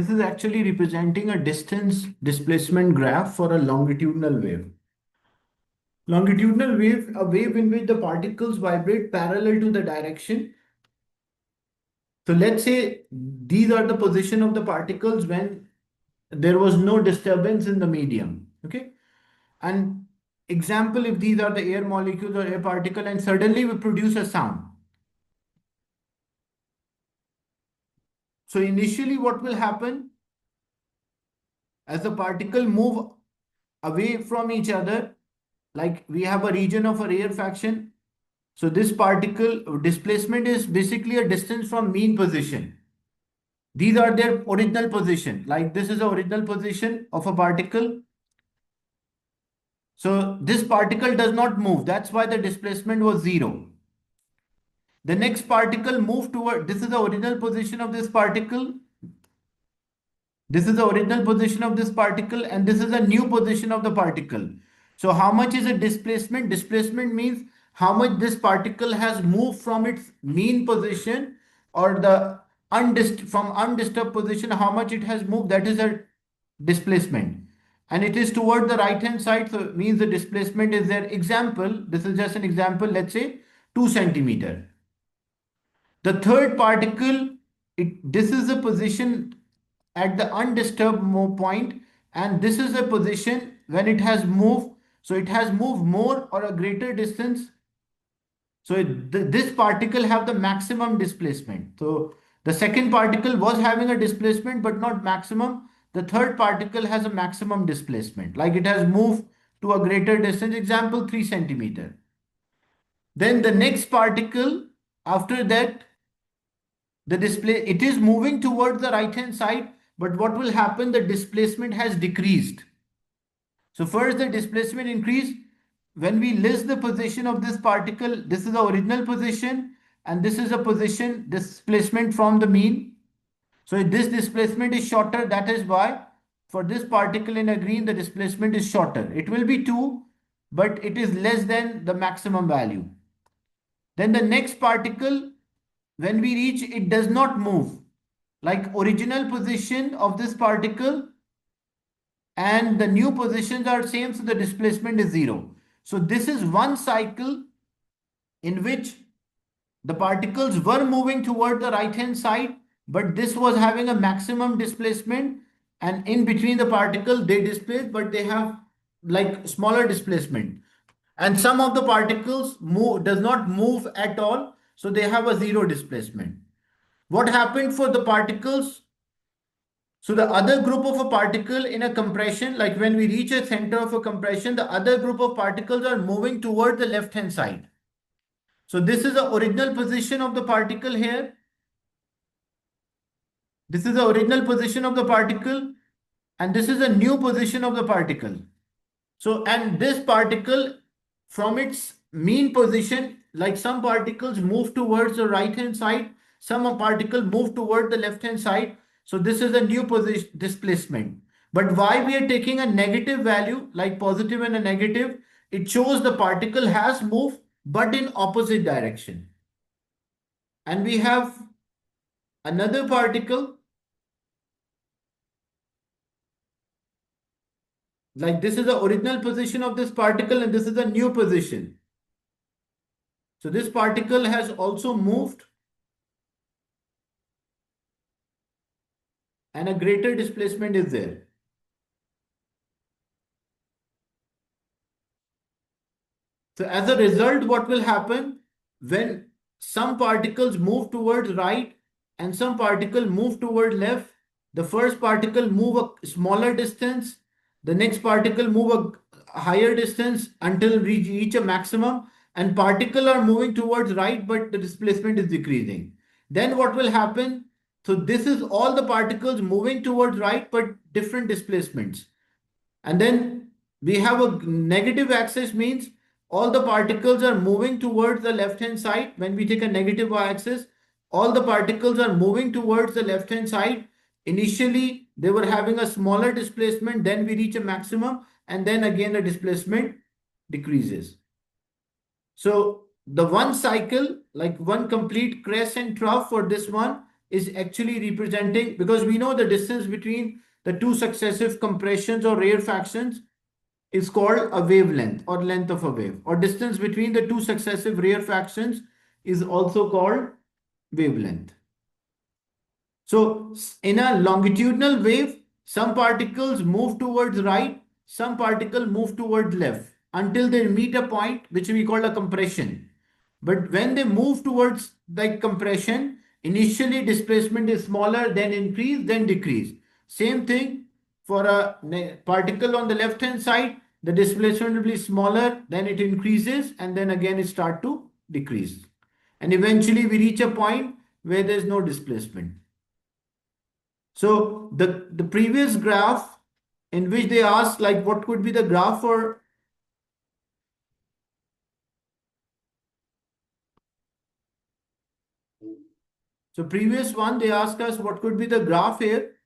This is actually representing a distance displacement graph for a longitudinal wave. Longitudinal wave, a wave in which the particles vibrate parallel to the direction. So let's say these are the position of the particles when there was no disturbance in the medium. Okay. And example, if these are the air molecules or air particle and suddenly we produce a sound. So initially what will happen as the particle move away from each other, like we have a region of a rarefaction. So this particle displacement is basically a distance from mean position. These are their original position. Like this is the original position of a particle. So this particle does not move. That's why the displacement was zero. The next particle moved toward, this is the original position of this particle. This is the original position of this particle and this is a new position of the particle. So how much is a displacement? Displacement means how much this particle has moved from its mean position or the from undisturbed position, how much it has moved, that is a displacement. And it is toward the right hand side, so it means the displacement is there. Example, this is just an example, let's say 2 centimeter. The third particle, this is the position at the undisturbed point, and this is the position when it has moved. So it has moved more or a greater distance. So this particle have the maximum displacement. So the second particle was having a displacement but not maximum. The third particle has a maximum displacement, like it has moved to a greater distance, example 3 centimeter. Then the next particle, after that, the display, it is moving towards the right hand side, but what will happen, the displacement has decreased. So first the displacement increased. When we list the position of this particle, this is the original position and this is a position displacement from the mean. So this displacement is shorter, that is why for this particle in a green the displacement is shorter. It will be 2, but it is less than the maximum value. Then the next particle, when we reach, it does not move, like original position of this particle and the new positions are same, so the displacement is 0. So this is one cycle in which the particles were moving toward the right hand side, but this was having a maximum displacement, and in between the particle they displaced, but they have like smaller displacement. And some of the particles does not move at all, so they have a 0 displacement. What happened for the particles? So the other group of a particle in a compression, like when we reach a center of a compression, the other group of particles are moving toward the left hand side. So this is the original position of the particle here. This is the original position of the particle and this is a new position of the particle. So, and this particle from its mean position, like some particles move towards the right hand side, some particle move toward the left hand side. So this is a new position displacement. But why we are taking a negative value, like positive and a negative, it shows the particle has moved but in opposite direction. And we have another particle, like this is the original position of this particle and this is a new position. So this particle has also moved and a greater displacement is there. So as a result, what will happen when some particles move towards right and some particle move toward left, the first particle move a smaller distance, the next particle move a higher distance until reach a maximum, and particle are moving towards right, but the displacement is decreasing. Then what will happen? So this is all the particles moving towards right, but different displacements. And then we have a negative axis, means all the particles are moving towards the left hand side. When we take a negative y-axis, all the particles are moving towards the left hand side. Initially, they were having a smaller displacement, then we reach a maximum, and then again the displacement decreases. So the one cycle, like one complete crest and trough for this one, is actually representing, because we know the distance between the two successive compressions or rarefactions is called a wavelength or length of a wave, or distance between the two successive rarefactions is also called wavelength. So in a longitudinal wave, some particles move towards right, some particles move towards left until they meet a point which we call a compression. But when they move towards like compression, initially displacement is smaller, then increase, then decrease. Same thing for a particle on the left hand side, the displacement will be smaller, then it increases, and then again it start to decrease. And eventually we reach a point where there is no displacement. So the previous graph in which they asked like what could be the graph for, so previous one they asked us what could be the graph here.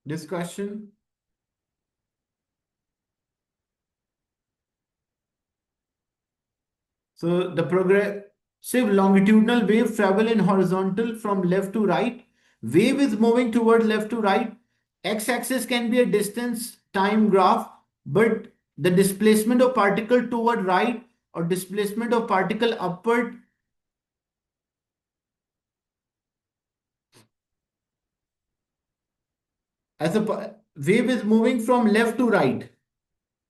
Discussion. So the progressive longitudinal wave travel in horizontal from left to right. Wave is moving toward left to right. X-axis can be a distance time graph, but the displacement of particle toward right or displacement of particle upward, as a wave is moving from left to right.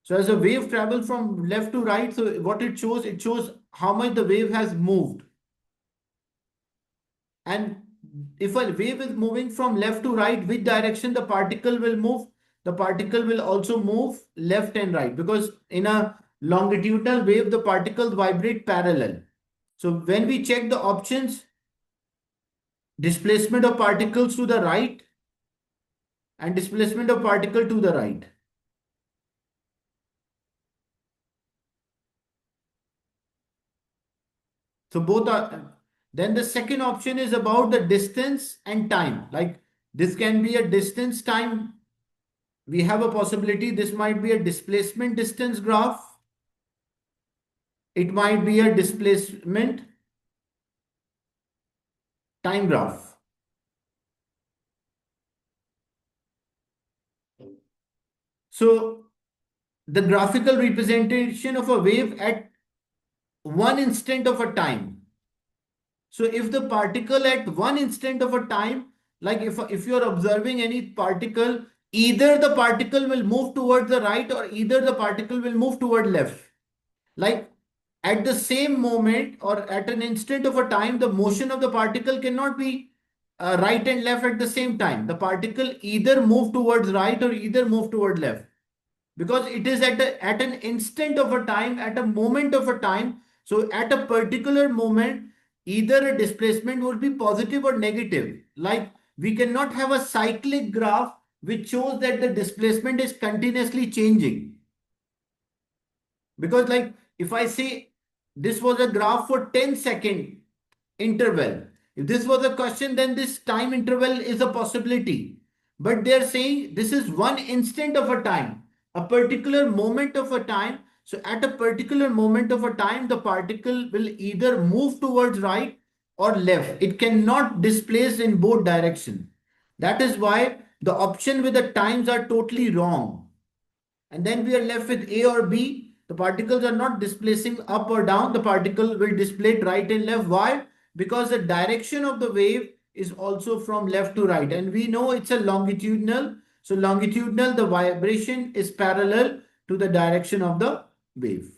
So as a wave travels from left to right, so what it shows how much the wave has moved. And if a wave is moving from left to right, which direction the particle will move? The particle will also move left and right, because in a longitudinal wave, the particles vibrate parallel. So when we check the options, displacement of particles to the right and displacement of particle to the right. So both are, then the second option is about the distance and time. Like this can be a distance time. We have a possibility. This might be a displacement distance graph. It might be a displacement time graph. So the graphical representation of a wave at one instant of a time. So if the particle at one instant of a time, like if you're observing any particle, either the particle will move towards the right or either the particle will move toward left. Like at the same moment or at an instant of a time, the motion of the particle cannot be right and left at the same time. The particle either move towards right or either move toward left, because it is at an instant of a time, at a moment of a time. So at a particular moment, either a displacement will be positive or negative. Like we cannot have a cyclic graph which shows that the displacement is continuously changing. Because like if I say this was a graph for 10-second interval, if this was a question, then this time interval is a possibility. But they're saying this is one instant of a time, a particular moment of a time. So at a particular moment of a time, the particle will either move towards right or left. It cannot displace in both directions. That is why the option with the times are totally wrong. And then we are left with A or B. The particles are not displacing up or down. The particle will display right and left. Why? Because the direction of the wave is also from left to right. And we know it's a longitudinal. So longitudinal, the vibration is parallel to the direction of the wave.